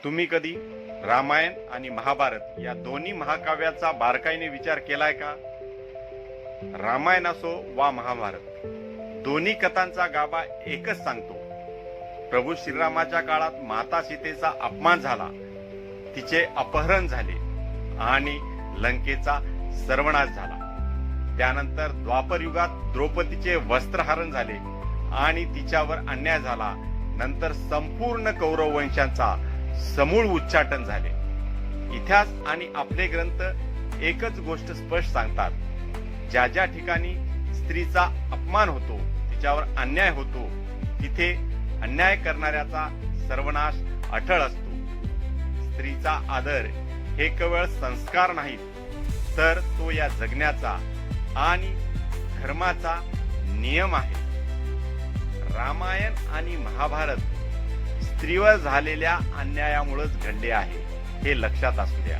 तुम्ही कधी रामायण आणि महाभारत या दोन्ही महाकाव्याचा बारकाईने विचार केलाय का? रामायण असो वा महाभारत, दोन्ही कथांचा गाभा एकच सांगतो. प्रभू श्रीरामाच्या काळात माता सीतेचा अपमान झाला, तिचे अपहरण झाले आणि लंकेचा सर्वनाश झाला. त्यानंतर द्वापर युगात द्रौपदीचे वस्त्रहरण झाले आणि तिच्यावर अन्याय झाला. नंतर संपूर्ण कौरव वंशांचा समूळ उच्चाटन झाले. इतिहास आणि आपले ग्रंथ एकच गोष्ट स्पष्ट सांगतात: ज्या ज्या ठिकाणी स्त्रीचा अपमान होतो, तिच्यावर अन्याय होतो, तिथे अन्याय करणाऱ्याचा सर्वनाश अटळ असतो. स्त्रीचा आदर हे केवळ संस्कार नाहीत, तर तो या जगण्याचा आणि धर्माचा नियम आहे. रामायण आणि महाभारत स्त्रीवर झालेल्या अन्यायामुळेच घडले आहे, हे लक्षात असू द्या.